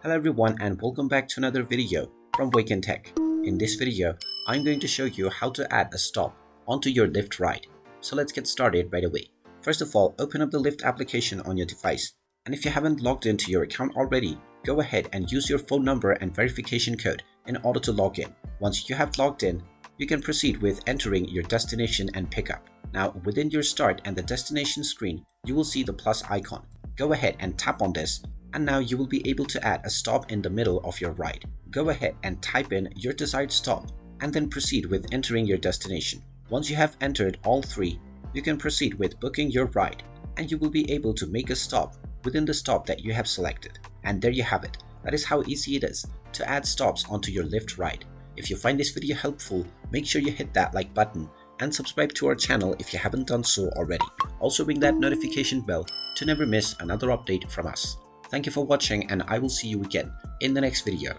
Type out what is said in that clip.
Hello everyone and welcome back to another video from Wake&Tech. In this video, I'm going to show you how to add a stop onto your Lyft ride. So let's get started right away. First of all, open up the Lyft application on your device. And if you haven't logged into your account already, go ahead and use your phone number and verification code in order to log in. Once you have logged in, you can proceed with entering your destination and pickup. Now, within your start and the destination screen, you will see the plus icon. Go ahead and tap on this, and now you will be able to add a stop in the middle of your ride. Go ahead and type in your desired stop and then proceed with entering your destination. Once you have entered all three, you can proceed with booking your ride, and you will be able to make a stop within the stop that you have selected. And there you have it. That is how easy it is to add stops onto your Lyft ride. If you find this video helpful, make sure you hit that like button and subscribe to our channel if you haven't done so already. Also ring that notification bell to never miss another update from us. Thank you for watching, and I will see you again in the next video.